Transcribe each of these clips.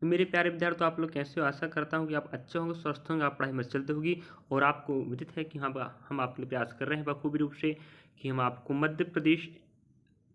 तो मेरे प्यारे विद्यार्थी, आप लोग कैसे हो? आशा करता हूँ कि आप अच्छे होंगे, स्वस्थ होंगे, आप पढ़ाई में चलते होगी और आपको विदित है कि हम आपके लिए प्रयास कर रहे हैं बखूबी रूप से कि हम आपको मध्य प्रदेश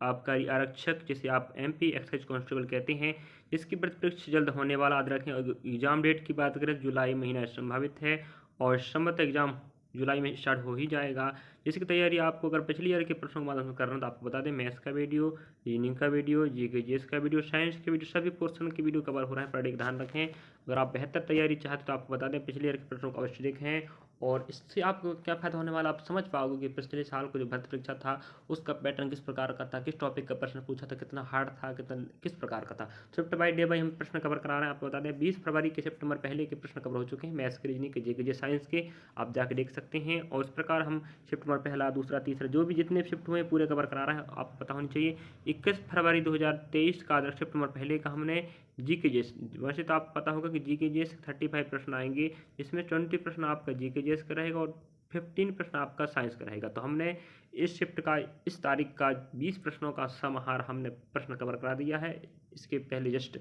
आबकारी आरक्षक, जिसे आप एमपी एक्साइज कांस्टेबल कहते हैं, जिसकी परीक्षा जल्द होने वाला, याद रखें। एग्जाम डेट की बात करें, जुलाई महीना संभावित है और संभवतः एग्जाम जुलाई में स्टार्ट हो ही जाएगा, जिसकी तैयारी आपको अगर पिछले ईयर के प्रश्नों के माध्यम से करना, तो आपको बता दें मैथ्स का वीडियो, रीजनिंग का वीडियो, जीके जीएस का वीडियो, साइंस के वीडियो, सभी पोर्शन के वीडियो कवर हो रहा है। पढ़ने का ध्यान रखें। अगर आप बेहतर तैयारी चाहते तो आपको बता दें पिछले ईयर के प्रश्नों को अवश्य देखें, और इससे आपको क्या फायदा होने वाला, आप समझ पाओगे कि पिछले साल को जो भर्ती परीक्षा था उसका पैटर्न किस प्रकार का था, किस टॉपिक का प्रश्न पूछा था, कितना हार्ड था, कितना किस प्रकार का था। शिफ्ट बाय डे बाय हम प्रश्न कवर करा रहे हैं। आपको बता दें 20 फरवरी के शिफ्ट नंबर पहले के प्रश्न कवर हो चुके हैं, मैथ्स के, रीजनिंग के, जीके जी, साइंस के, आप जाके देख सकते हैं। और इस प्रकार हम शिफ्ट नंबर पहला, दूसरा, तीसरा, जो भी जितने शिफ्ट हुए पूरे कवर करा रहे हैं, आपको पता होनी चाहिए। 21 फरवरी 2023 का शिफ्ट नंबर पहले का हमने जीके जीएस, वैसे तो आपको पता होगा कि जीके जीएस 35 प्रश्न आएंगे, जिसमें 20 प्रश्न आपका जीके जीएस का रहेगा और 15 प्रश्न आपका साइंस का रहेगा। तो हमने इस शिफ्ट का, इस तारीख का 20 प्रश्नों का समाहार हमने प्रश्न कवर करा दिया है इसके पहले जस्ट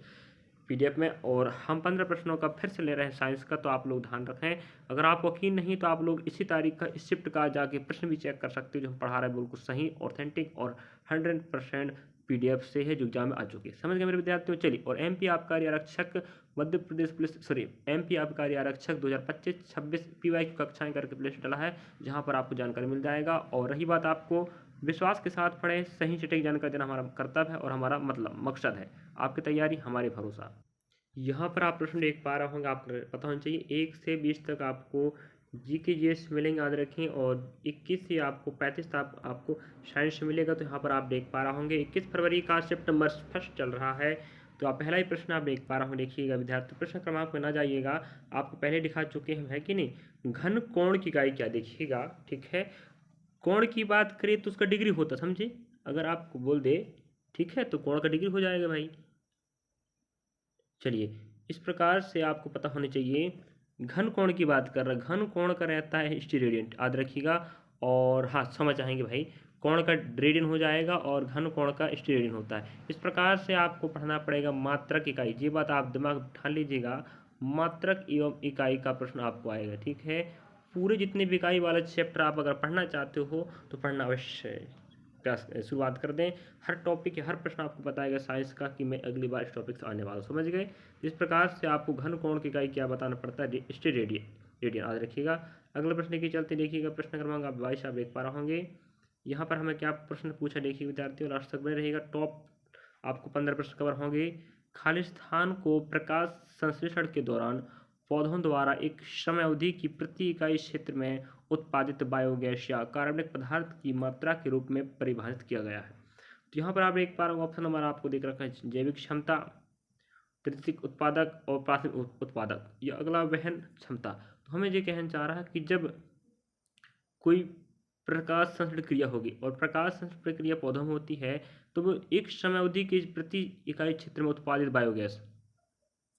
पीडीएफ में, और हम 15 प्रश्नों का फिर से ले रहे हैं साइंस का। तो आप लोग ध्यान रखें। अगर आपको यकीन नहीं तो आप लोग इसी तारीख का, इस शिफ्ट का जाके प्रश्न भी चेक कर सकते हो, जो हम पढ़ा रहे हैं बिल्कुल सही, ऑथेंटिक और 100% पीडीएफ से है, जो एग्जाम में आ चुकी है। समझ गए मेरे विद्यार्थियों? चलिए, और एमपी आबकारी आरक्षक Madhya Pradesh police, sorry, MP आबकारी आरक्षक 2025-26 पीवाई की कक्षाएं करके प्लेलिस्ट डाला है, जहां पर आपको जानकारी मिल जाएगा। और रही बात, आपको विश्वास के साथ पढ़ें, सही सटीक जानकारी देना हमारा कर्तव्य है और हमारा मतलब मकसद है। आपकी तैयारी हमारे भरोसा। यहाँ पर आप प्रश्न देख पा रहे होंगे, आपको पता होना चाहिए 1 से 20 तक आपको जीके जीएस मिलेंगे, याद रखें, और 21 से आपको 35 तक आपको साइंस मिलेगा। तो यहाँ पर आप देख पा रहे होंगे 21 फरवरी का शिफ्ट नंबर फर्स्ट चल रहा है। तो आप पहला ही प्रश्न आप देख पा रहे हो, देखिएगा विद्यार्थी, प्रश्न क्रमांक में ना जाइएगा, आपको पहले दिखा चुके हैं, है कि नहीं। घन कोण की इकाई क्या, देखिएगा, ठीक है। कोण की बात करें तो उसका डिग्री होता, समझे, अगर आपको बोल दे, ठीक है, तो कोण का डिग्री हो जाएगा भाई। चलिए, इस प्रकार से आपको पता होने चाहिए। घन कोण की बात कर रहा है, घन कोण का रहता है स्टीरेडियंट, याद रखिएगा। और हाँ, समझ आएंगे भाई, कोण का रेडियन हो जाएगा और घन कोण का स्टीरेडियन होता है। इस प्रकार से आपको पढ़ना पड़ेगा मात्रक इकाई, ये बात आप दिमाग ठान लीजिएगा। मात्रक एवं इकाई का प्रश्न आपको आएगा, ठीक है। पूरे जितने भी इकाई वाले चैप्टर आप अगर पढ़ना चाहते हो तो पढ़ना अवश्य है। शुरुआत कर दें। हर टॉपिक, हर प्रश्न आपको बताएगा साइंस का कि मैं अगली बार इस टॉपिक से आने वाला हूँ, समझ गए। इस प्रकार से आपको घन कोण की इकाई क्या बताना पड़ता है, रेडियन, रेडियन, याद रखिएगा। अगले प्रश्न की चलते देखिएगा, प्रश्न क्रमांक आप 22 आप देख पा रहे होंगे। यहाँ पर हमें क्या प्रश्न पूछा, देखिए विद्यार्थियों, लास्ट तक बने रहेगा। टॉप आपको 15 प्रश्न कवर होंगे। खालिस्तान को प्रकाश संश्लेषण के दौरान पौधों द्वारा एक समय अवधि की प्रति इकाई क्षेत्र में उत्पादित बायोगैस या कार्बनिक पदार्थ की मात्रा के रूप में परिभाषित किया गया है। तो यहाँ पर आप एक बार ऑप्शन नंबर आपको देख रखा है, जैविक क्षमता, तृतीयक उत्पादक और प्राथमिक उत्पादक, या अगला वहन क्षमता। तो हमें ये कहना चाह रहा है कि जब कोई प्रकाश संश्लेषण क्रिया होगी और प्रकाश संश्लेषण प्रक्रिया पौधों में होती है, तो वो एक समय अवधि के प्रति इकाई क्षेत्र में उत्पादित बायोगैस,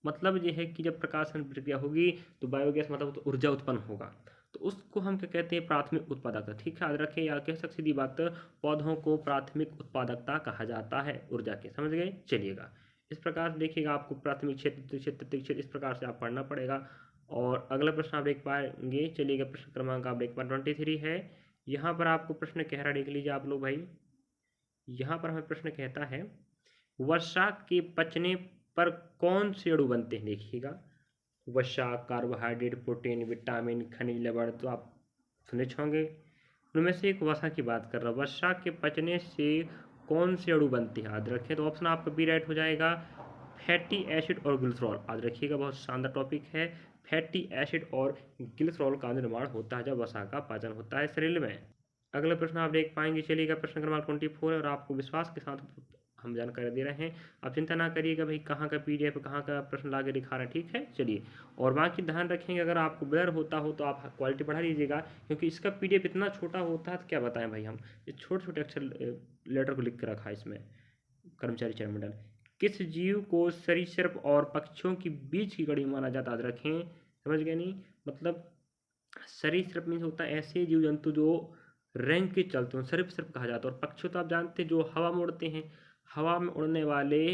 मतलब ये है कि जब प्रकाश संश्लेषण प्रक्रिया होगी तो बायोगैस मतलब तो ऊर्जा उत्पन्न होगा, तो उसको हम क्या कहते हैं, प्राथमिक उत्पादकता, ठीक है, याद रखें। या कह सकते सीधी बात, पौधों को प्राथमिक उत्पादकता कहा जाता है ऊर्जा के, समझ गए। चलिएगा, इस प्रकार से देखिएगा, आपको प्राथमिक क्षेत्र, द्वितीयक क्षेत्र, तृतीयक क्षेत्र, इस प्रकार से आप पढ़ना पड़ेगा। और अगला प्रश्न आप देख पाएंगे, चलिएगा, प्रश्न क्रमांक आप देख पाए 23 है। यहाँ पर आपको प्रश्न कह रहा, देख लीजिए आप लोग भाई। यहाँ पर हमें प्रश्न कहता है, वर्षा के पचने पर कौन से अणु बनते हैं, देखिएगा। वसा, कार्बोहाइड्रेट, प्रोटीन, विटामिन, खनिज लवण, तो आप सुने होंगे, उनमें से एक वसा की बात कर रहा हूँ। वसा के पचने से कौन से अणु बनते हैं, याद रखें। तो ऑप्शन आपका बी राइट हो जाएगा, फैटी एसिड और ग्लिसरॉल, याद रखिएगा, बहुत शानदार टॉपिक है। फैटी एसिड और ग्लिसरॉल का निर्माण होता है जब वसा का पाचन होता है शरीर में। अगला प्रश्न आप देख पाएंगे, चलिएगा, प्रश्न क्रमांक 24 है और आपको विश्वास के साथ हम जानकारी दे रहे हैं। आप चिंता ना करिएगा भाई, कहाँ का पीडीएफ, कहाँ का प्रश्न लाके दिखा रहा है, ठीक है। चलिए, और बाकी ध्यान रखेंगे, अगर आपको ब्लर होता हो तो आप क्वालिटी बढ़ा लीजिएगा, क्योंकि इसका पीडीएफ इतना छोटा होता है, तो क्या बताएं भाई हम, ये छोटे छोटे अक्षर लेटर को लिख के रखा है इसमें, कर्मचारी चयन मंडल। किस जीव को सरीसृप और पक्षियों के बीच की कड़ी माना जाता है, याद रखें, समझ गए नहीं। मतलब सरीसृप मीन्स होता है ऐसे जीव जंतु जो रैंक के चलते हैं, सरीसृप कहा जाता है। और पक्षी तो आप जानते हैं जो हवा में उड़ते हैं, हवा में उड़ने वाले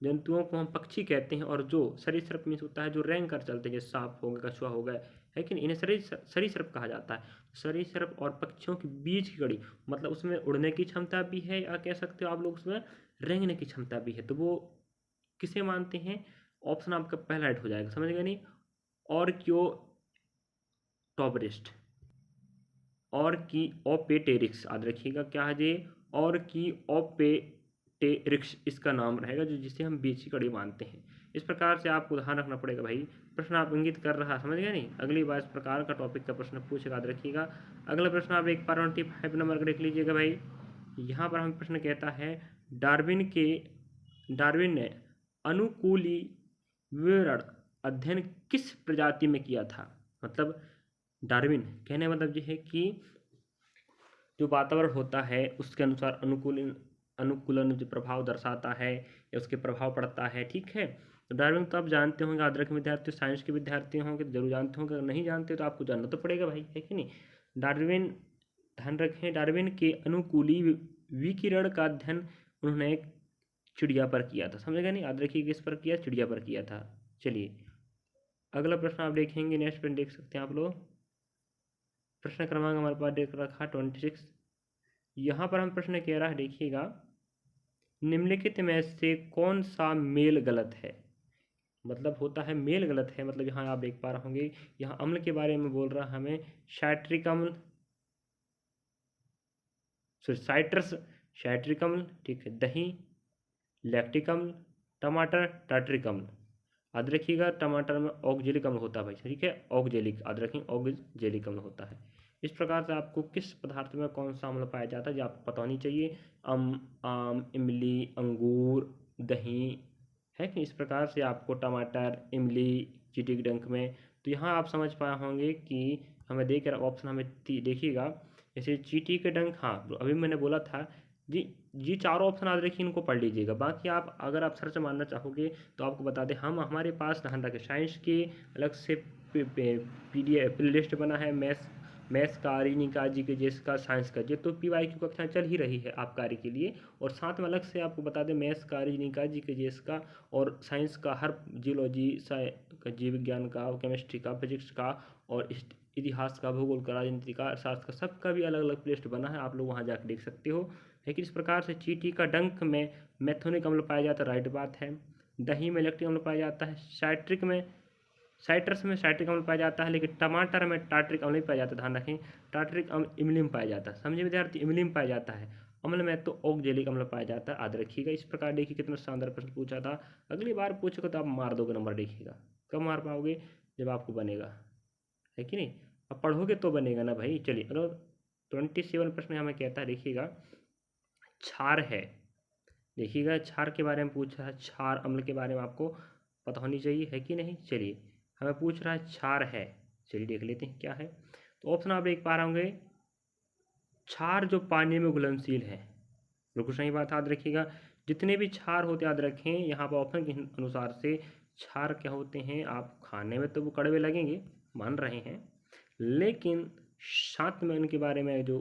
जंतुओं को हम पक्षी कहते हैं, और जो सरीसृप मीन्स होता है जो रेंग कर चलते हैं, जैसे सांप हो गया, कछुआ हो गया, है कि नहीं, इन्हें सरीसृप कहा जाता है। सरीसृप और पक्षियों के बीच की कड़ी, मतलब उसमें उड़ने की क्षमता भी है, या कह सकते हो आप लोग उसमें रेंगने की क्षमता भी है, तो वो किसे मानते हैं? ऑप्शन आपका पहला राइट हो जाएगा, समझ गए नहीं? और क्यों टॉबरिस्ट और की ओपेटेरिक्स, याद रखिएगा क्या है ये, और की ओपेटेरिक्स इसका नाम रहेगा, जो जिसे हम बीच की कड़ी मानते हैं। इस प्रकार से आपको ध्यान रखना पड़ेगा भाई। प्रश्न आप इंगित कर रहा, समझ गए नहीं? अगली बार इस प्रकार का टॉपिक का प्रश्न पूछेगा, याद रखिएगा। अगला प्रश्न आप एक 25 नंबर का देख लीजिएगा भाई। यहाँ पर हम प्रश्न कहता है, डार्विन ने अनुकूली विवरण अध्ययन किस प्रजाति में किया था? मतलब डार्विन कहने का मतलब ये है कि जो वातावरण होता है उसके अनुसार अनुकूलन जो प्रभाव दर्शाता है या उसके प्रभाव पड़ता है, ठीक है। तो डार्विन तो आप जानते होंगे, आदर के विद्यार्थी, साइंस के विद्यार्थी होंगे तो जरूर जानते होंगे, अगर नहीं जानते तो आपको जानना तो पड़ेगा भाई, है कि नहीं। डार्विन, ध्यान रखें, डार्विन के अनुकूली विकिरण का अध्ययन उन्होंने एक चिड़िया पर किया था, समझेगा नहीं? याद रखिए किस पर किया? चिड़िया पर किया था। चलिए अगला प्रश्न आप देखेंगे, नेक्स्ट प्रश्न देख सकते हैं आप लोग। प्रश्न क्रमांक हमारे पास देख रखा 26। यहाँ पर हम प्रश्न कह रहा है, देखिएगा, निम्नलिखित में से कौन सा मेल गलत है? मतलब होता है मेल गलत है, मतलब यहाँ आप देख पा रहे होंगे, यहाँ अम्ल के बारे में बोल रहा है हमें, साइट्रिक अम्ल, साइट्रस, साइट्रिक अम्ल, ठीक है, दही, लैक्टिक अम्ल, टमाटर, टार्ट्रिक अम्ल। याद रखिएगा टमाटर में ऑक्जेलिक अम्ल होता है भाई, ठीक है, ऑक्जेलिक, याद रखें ऑक्जेलिक अम्ल होता है। इस प्रकार से आपको किस पदार्थ में कौन सा अम्ल पाया जाता है जो आपको पता होनी चाहिए। आम, इमली, अंगूर, दही, है कि इस प्रकार से आपको टमाटर, इमली, चींटी के डंक में, तो यहाँ आप समझ पाए होंगे कि हमें देख कर ऑप्शन हमें देखिएगा, जैसे चींटी के डंक, हाँ अभी मैंने बोला था जी, ये चारों ऑप्शन याद रखिए, इनको पढ़ लीजिएगा। बाकी आप अगर आप सर्च मानना चाहोगे तो आपको बता दें, हम हमारे पास ध्यान रखें साइंस के अलग से PDF प्ले लिस्ट बना है, मैथ्स का, निका जी के, जिसका साइंस का, ये तो PYQ कक्षा चल ही रही है आप कार्य के लिए, और साथ में अलग से आपको बता दें मैथ्स का, निका जी के, जिसका, और साइंस का हर जियोलॉजी जीव विज्ञान का, केमिस्ट्री का, फिजिक्स का, और इतिहास का, भूगोल का, राजनीति का, शास्त्र का, सबका भी अलग अलग प्लेलिस्ट बना है, आप लोग वहाँ जाकर देख सकते हो। लेकिन इस प्रकार से चींटी का डंक में मेथोनिक अम्ल पाया जाता है, राइट बात है। दही में लैक्टिक अम्ल पाया जाता है, साइट्रस में साइट्रिक अम्ल पाया जाता है, लेकिन टमाटर में टार्ट्रिक अम्ल नहीं पाया जाता, ध्यान रखें। टार्ट्रिक अम्ल इमली में पाया जाता है, समझे विद्यार्थी, इमली में पाया जाता है। अम्ल में तो ऑक्जेलिक अम्ल पाया जाता है, याद रखिएगा। इस प्रकार देखिए कितना शानदार प्रश्न पूछा था। अगली बार पूछेगा तो आप मार दोगे नंबर, देखिएगा कब मार पाओगे, जब आपको बनेगा, है कि नहीं। अब पढ़ोगे तो बनेगा ना भाई। चलिए अगर 27 प्रश्न हमें कहता है, देखिएगा, क्षार है, देखिएगा क्षार के बारे में पूछ रहा है, क्षार अम्ल के बारे में आपको पता होनी चाहिए, है कि नहीं। चलिए हमें पूछ रहा है क्षार है, चलिए देख लेते हैं क्या है। तो ऑप्शन आप देख पा रहे होंगे, क्षार जो पानी में घुलनशील है, बिल्कुल सही बात याद रखिएगा। जितने भी क्षार होते याद रखें, यहाँ पर ऑप्शन के अनुसार से क्षार क्या होते हैं, आप खाने में तो वो कड़वे लगेंगे, मान रहे हैं, लेकिन साथ में उनके बारे में जो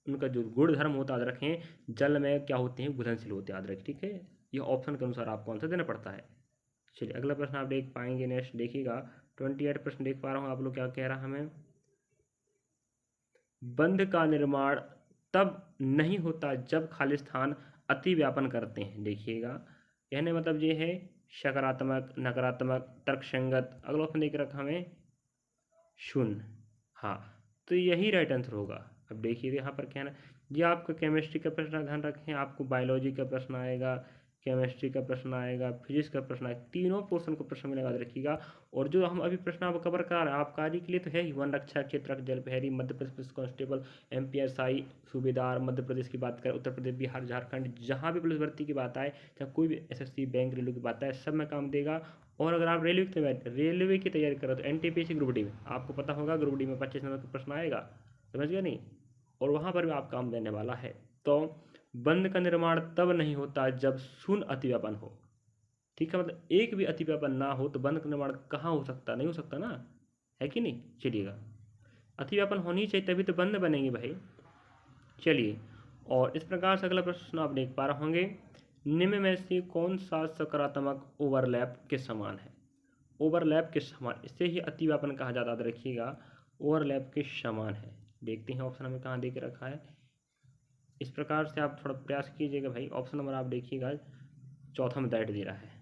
उनका जो गुण धर्म होता है याद रखें, जल में क्या होते हैं, घुलनशील होते हैं, याद रखें, ठीक है। ये ऑप्शन के अनुसार आपको आंसर देना पड़ता है। चलिए अगला प्रश्न आप देख पाएंगे, नेक्स्ट देखिएगा 28 प्रश्न देख पा रहा हूँ, आप लोग क्या कह रहा है हमें, बंध का निर्माण तब नहीं होता जब खाली स्थान अति व्यापन करते हैं, देखिएगा कहने मतलब ये है सकारात्मक, नकारात्मक, तर्कसंगत। अगला ऑप्शन देख रखा हमें शून्य, हाँ, तो यही राइट आंसर होगा। अब देखिए यहाँ पर क्या है ना, ये आपका केमिस्ट्री का प्रश्न, ध्यान रखें, आपको बायोलॉजी का प्रश्न आएगा, केमिस्ट्री का प्रश्न आएगा, फिजिक्स का प्रश्न आएगा, तीनों पोर्शन को प्रश्न में याद रखिएगा। और जो हम अभी प्रश्न आप कवर करा रहे हैं आप कार्य के लिए तो है ही, वन रक्षा क्षेत्र, जल प्रहरी, Madhya Pradesh police constable, MPSI सूबेदार, मध्य प्रदेश की बात करें, उत्तर प्रदेश, बिहार, झारखंड, जहाँ भी पुलिस भर्ती की बात आए, चाहे कोई भी SSC, बैंक, रेलवे की बात आए, सब में काम देगा। और अगर आप रेलवे की तैयारी करो तो NTPC ग्रुप डी में आपको पता होगा, ग्रुप डी में 25 नंबर का प्रश्न आएगा, समझ गया नहीं, और वहाँ पर भी आप काम देने वाला है। तो बंध का निर्माण तब नहीं होता जब शून्य अतिव्यापन हो, ठीक है, मतलब एक भी अतिव्यापन ना हो तो बंध का निर्माण कहाँ हो सकता, नहीं हो सकता ना, है कि नहीं। चलिएगा अतिव्यापन होनी चाहिए तभी तो बंध बनेंगे भाई। चलिए और इस प्रकार से अगला प्रश्न आप देख पा रहे होंगे, निम्न में से कौन सा सकारात्मक ओवरलैप के समान है? ओवरलैप के समान, इससे ही अतिव्यापन कहा जाता है। रखिएगा ओवरलैप के समान है। देखते हैं ऑप्शन हमें कहाँ दे के रखा है। इस प्रकार से आप थोड़ा प्रयास कीजिएगा भाई। ऑप्शन नंबर आप देखिएगा चौथा में दैट दे रहा है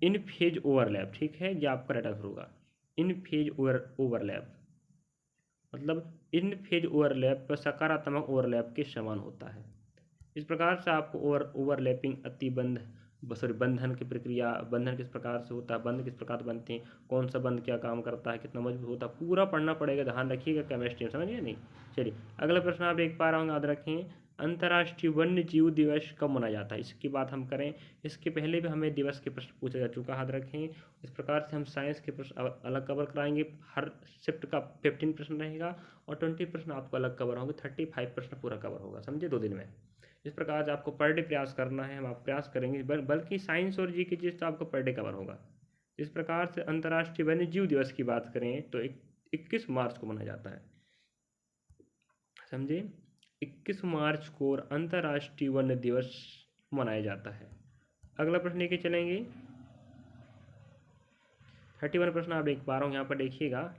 इन फेज ओवरलैप। ठीक है, ये आपका राइट आंसर होगा। इन फेज ओवरलैप मतलब इन फेज ओवरलैप सकारात्मक ओवरलैप के समान होता है। इस प्रकार से आपको ओवरलैपिंग अतिबंध सॉरी बंधन की प्रक्रिया, बंधन किस प्रकार से होता है, बंध किस प्रकार बनते हैं, कौन सा बंध क्या काम करता है, कितना मजबूत होता है, पूरा पढ़ना पड़ेगा। ध्यान रखिएगा केमिस्ट्री में, समझिए नहीं। चलिए अगला प्रश्न आप देख पा रहे होंगे, याद रखें अंतर्राष्ट्रीय वन्य जीव दिवस कब मनाया जाता है? इसकी बात हम करें, इसके पहले भी हमें दिवस के प्रश्न पूछा जा चुका, याद रखें। इस प्रकार से हम साइंस के प्रश्न अलग कवर कराएंगे। हर शिफ्ट का 15 प्रश्न रहेगा और 20 प्रश्न आपको अलग कवर होंगे। 35 प्रश्न पूरा कवर होगा, समझे, 2 दिन में। इस प्रकार से आपको पर डे प्रयास करना है, हम आप प्रयास करेंगे। बल्कि साइंस और जीके जिस तो आपको पर डे कवर होगा। इस प्रकार से अंतर्राष्ट्रीय वन्य जीव दिवस की बात करें तो 21 मार्च को मनाया जाता है, समझे। 21 मार्च को अंतर्राष्ट्रीय वन्य दिवस मनाया जाता है। अगला प्रश्न लेके चलेंगे। 31 प्रश्न आप देख पा रहे हो यहाँ पर, देखिएगा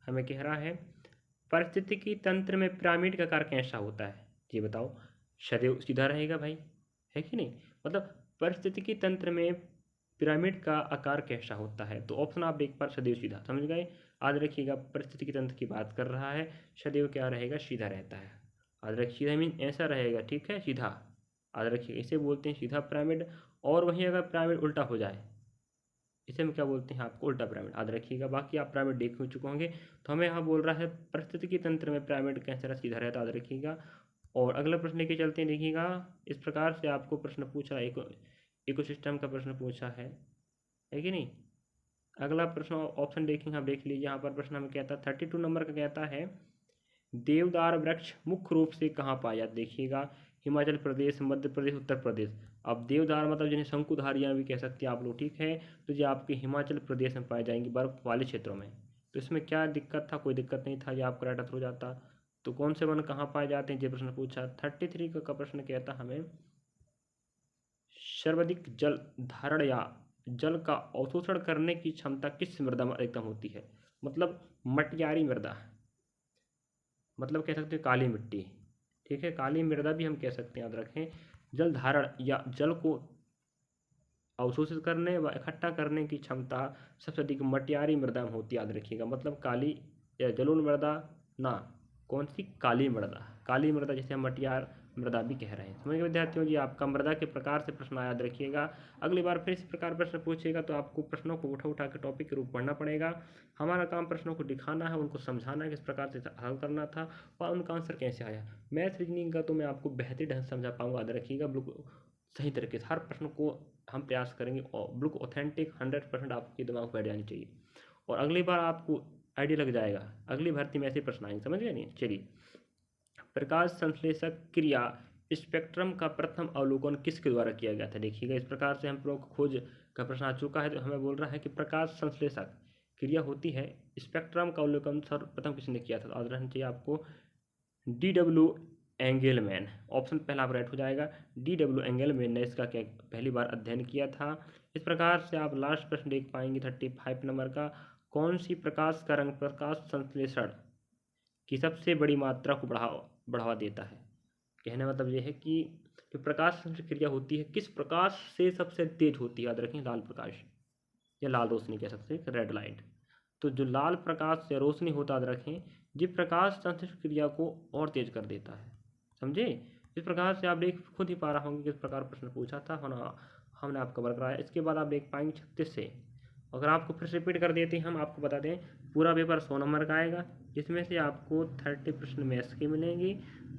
हमें कह रहा है पारिस्थितिकी तंत्र में पिरामिड का आकार कैसा होता है? ये बताओ। सदैव सीधा रहेगा भाई, है कि नहीं? मतलब पारिस्थितिकी तंत्र में पिरामिड का आकार कैसा होता है? तो ऑप्शन आप देख पा सदैव सीधा, समझ गए। याद रखिएगा पारिस्थितिकी तंत्र की बात कर रहा है, सदैव क्या रहेगा? सीधा रहता है। याद रखिए सीधा मीन ऐसा रहेगा, ठीक है, सीधा। याद रखिए इसे बोलते हैं सीधा पिरामिड। और वहीं अगर पिरामिड उल्टा हो जाए, इसे हम क्या बोलते हैं? आपको उल्टा पिरामिड। याद रखिएगा, बाकी आप पिरामिड देख चुके होंगे। तो हमें यहाँ बोल रहा है पारिस्थितिकी तंत्र में पिरामिड कैसा रहता? सीधा रहता, याद रखिएगा। और अगला प्रश्न लेके चलते हैं, देखिएगा। इस प्रकार से आपको प्रश्न पूछा, इकोसिस्टम का प्रश्न पूछा है कि नहीं? अगला प्रश्न ऑप्शन देखेंगे, आप देख लीजिए। यहाँ पर प्रश्न हमें कहता है 32 नंबर का, कहता है देवदार वृक्ष मुख्य रूप से कहाँ पाया जाता? देखिएगा हिमाचल प्रदेश, मध्य प्रदेश, उत्तर प्रदेश। अब देवदार मतलब जिन्हें शंकुधारियाँ भी कह सकते हैं आप लोग, ठीक है। तो ये आपके हिमाचल प्रदेश में पाए जाएंगे, बर्फ वाले क्षेत्रों में। तो इसमें क्या दिक्कत था? कोई दिक्कत नहीं था, ये आपका राइट आंसर हो जाता। तो कौन से वन कहाँ पाए जाते हैं, ये प्रश्न पूछा। 33 का प्रश्न कहता हमें सर्वाधिक जल धारण या जल का अवशोषण करने की क्षमता किस मृदा में अधिकतम होती है? मतलब मटियारी मृदा, मतलब कह सकते हैं काली मिट्टी, ठीक है। काली मृदा भी हम कह सकते हैं, याद रखें। जल धारण या जल को अवशोषित करने व इकट्ठा करने की क्षमता सबसे अधिक मटियारी मृदा में होती है, याद रखिएगा। मतलब काली या जलोढ़ मृदा ना, कौन सी? काली मृदा। काली मृदा जिसे हम मटियार मृदा भी कह रहे हैं, समझ गए विद्यार्थियों जी। आपका मृदा के प्रकार से प्रश्न याद रखिएगा। अगली बार फिर इस प्रकार प्रश्न पूछेगा तो आपको प्रश्नों को उठा उठा के टॉपिक के रूप पढ़ना पड़ेगा। हमारा काम प्रश्नों को दिखाना है, उनको समझाना है किस प्रकार से हल करना था और उनका आंसर कैसे आया। मैथ रीजनिंग का तो मैं आपको बेहतर ढंग से समझा पाऊंगा, याद रखिएगा। बिल्कुल सही तरीके से हर प्रश्न को हम प्रयास करेंगे और बिल्कुल ऑथेंटिक 100% आपके दिमाग पर बैठ जानी चाहिए। और अगली बार आपको आइडिया लग जाएगा, अगली भर्ती में ऐसे प्रश्न आएंगे, समझ गए नहीं। चलिए, प्रकाश संश्लेषक क्रिया स्पेक्ट्रम का प्रथम अवलोकन किसके द्वारा किया गया था? देखिएगा इस प्रकार से हम लोग खोज का प्रश्न आ चुका है। तो हमें बोल रहा है कि प्रकाश संश्लेषक क्रिया होती है, स्पेक्ट्रम का अवलोकन सर्वप्रथम किसने किया था? तो याद रहना चाहिए आपको DW एंगेलमैन। ऑप्शन पहला आप राइट हो जाएगा। DW एंगेलमैन ने इसका क्या पहली बार अध्ययन किया था। इस प्रकार से आप लास्ट प्रश्न देख पाएंगे 35 नंबर का, कौन सी प्रकाश का रंग प्रकाश संश्लेषण की सबसे बड़ी मात्रा को बढ़ावा देता है? कहने मतलब ये है कि जो प्रकाश संश्लेषण क्रिया होती है किस प्रकाश से सबसे तेज होती है? याद रखें लाल प्रकाश या लाल रोशनी कह सकते हैं, रेड लाइट। तो जो लाल प्रकाश या रोशनी होता, याद रखें, ये प्रकाश संश्लेषण क्रिया को और तेज कर देता है, समझे। इस प्रकार से आप देख खुद ही पा रहा होंगे किस प्रकार प्रश्न पूछा था, हमने आपको कवर कराया। इसके बाद आप देख पाएंगे 36 से। अगर आपको फिर से रिपीट कर देते हैं, हम आपको बता दें पूरा पेपर 100 नंबर का आएगा, जिसमें से आपको 30 प्रश्न मैथ्स के मिलेंगे,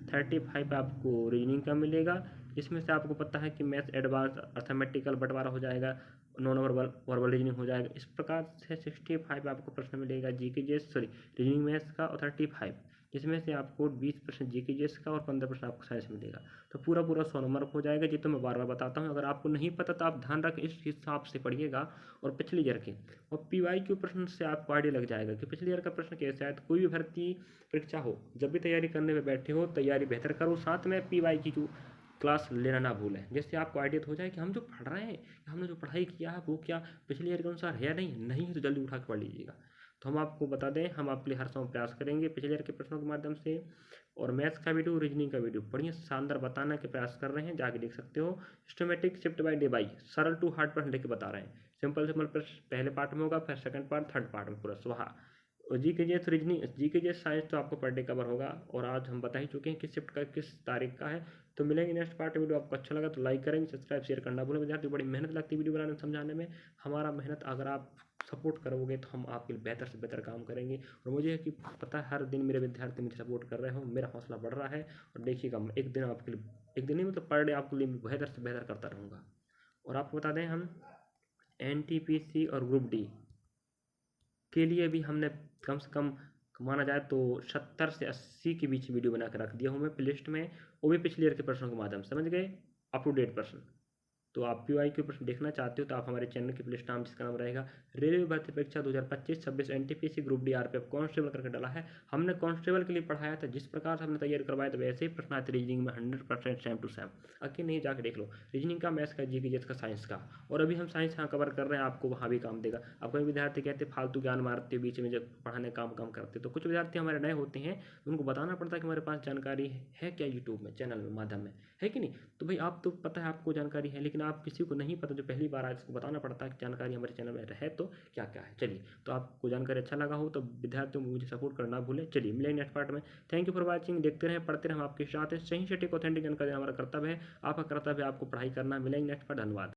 35 आपको रीजनिंग का मिलेगा, जिसमें से आपको पता है कि मैथ्स एडवांस अर्थमेटिकल बंटवारा हो जाएगा, 9 नंबर वर्बल रीजनिंग हो जाएगा। इस प्रकार से 65 आपको प्रश्न मिलेगा जीके जीएस रीजनिंग मैथ्स का, और 35 जिसमें से आपको 20 प्रश्न जीके जीएस का और 15 प्रश्न आपको साइंस मिलेगा। तो पूरा 100 नंबर हो जाएगा। जी तो मैं बार बार बताता हूँ, अगर आपको नहीं पता तो आप ध्यान रखें, इस हिसाब से पढ़िएगा और पिछले ईयर के और PYQ प्रश्न से आपको आइडिया लग जाएगा कि पिछले ईयर का प्रश्न कैसा है। तो कोई भी भर्ती परीक्षा हो, जब भी तैयारी करने में बैठे हो, तैयारी बेहतर करो, साथ में PYQ क्लास लेना ना भूलें, जिससे आपको आइडिया तो हो जाए कि हम जो पढ़ रहे हैं, हमने जो पढ़ाई किया है वो क्या पिछले ईयर के अनुसार है या नहीं है तो जल्दी उठा के पढ़ लीजिएगा। तो हम आपको बता दें, हम आपके लिए हर समय प्रयास करेंगे पिछले ईयर के प्रश्नों के माध्यम से, और मैथ्स का वीडियो, रीजनिंग का वीडियो बढ़िया शानदार बताने के प्रयास कर रहे हैं, जाके देख सकते हो। Systematic shift by day by, सरल टू हार्ड प्रश्न लेके बता रहे हैं। सिंपल प्रश्न पहले पार्ट में होगा, फिर सेकंड पार्ट, थर्ड पार्ट में पूरा स्वाहा। और जी के जीएस रीजनिंग, जी के जीएस साइंस तो आपको पर डे कवर होगा, और आज हम बता ही चुके हैं किस शिफ्ट का किस तारीख का है। तो मिलेंगे नेक्स्ट पार्ट। वीडियो आपको अच्छा लगा तो लाइक करेंगे, सब्सक्राइब शेयर करना भूलें। विद्यार्थी बड़ी मेहनत लगती है वीडियो बनाने समझाने में, हमारा मेहनत अगर आप सपोर्ट करोगे तो हम आपके लिए बेहतर से बेहतर काम करेंगे। और मुझे कि पता है हर दिन मेरे विद्यार्थी मुझे सपोर्ट कर रहे हो, मेरा हौसला बढ़ रहा है। और देखिएगा एक दिन आपके लिए, एक दिन नहीं मतलब पर डे आपके लिए बेहतर से बेहतर करता रहूँगा। और आपको बता दें, हम NTPC और ग्रुप डी के लिए भी हमने कम से कम माना जाए तो 70 से 80 के बीच वीडियो बना कर रख दिया हूँ मैं प्लेलिस्ट में, वो भी पिछले ईयर के प्रश्नों के माध्यम से, समझ गए, अप टू डेट प्रश्न। तो आप PY के प्रश्न देखना चाहते हो तो आप हमारे चैनल के प्लेलिस्ट नाम जिसका नाम रहेगा रेलवे भर्ती परीक्षा 2025-26 NTPC group D RPF constable करके डाला है। हमने कांस्टेबल के लिए पढ़ाया था, जिस प्रकार से हमने तैयारी करवाया था वैसे ही प्रश्न आए थे रीजनिंग में 100% सेम टू सेम। अकेले नहीं, जाके देख लो, रीजनिंग का, मैथ्स का, जीके का, साइंस का। और अभी हम साइंस यहाँ कवर कर रहे हैं, आपको वहाँ भी काम देगा। अब कोई विद्यार्थी कहते फालतू ज्ञान मारते बीच में जब पढ़ाने काम करते, तो कुछ विद्यार्थी हमारे नए होते हैं, उनको बताना पड़ता है कि हमारे पास जानकारी है क्या यूट्यूब में, चैनल में, माध्यम में, है कि नहीं। तो भाई आप तो पता है आपको जानकारी है, लेकिन आप किसी को नहीं पता, जो पहली बार आए उसको बताना पड़ता है कि जानकारी हमारे चैनल में है तो क्या क्या है। चलिए, तो आपको जानकारी अच्छा लगा हो तो विद्यार्थियों को मुझे सपोर्ट करना भूलें। चलिए मिलेंगे नेक्स्ट पार्ट में। Thank you for watching. देखते रहें, पढ़ते रहें, हम आपके साथ हैं। सही सटीक ऑथेंटिक जानकारी हमारा कर्तव्य है, आपका कर्तव्य है आपको पढ़ाई करना। मिलेंगे नेक्स्ट पार्ट। धन्यवाद।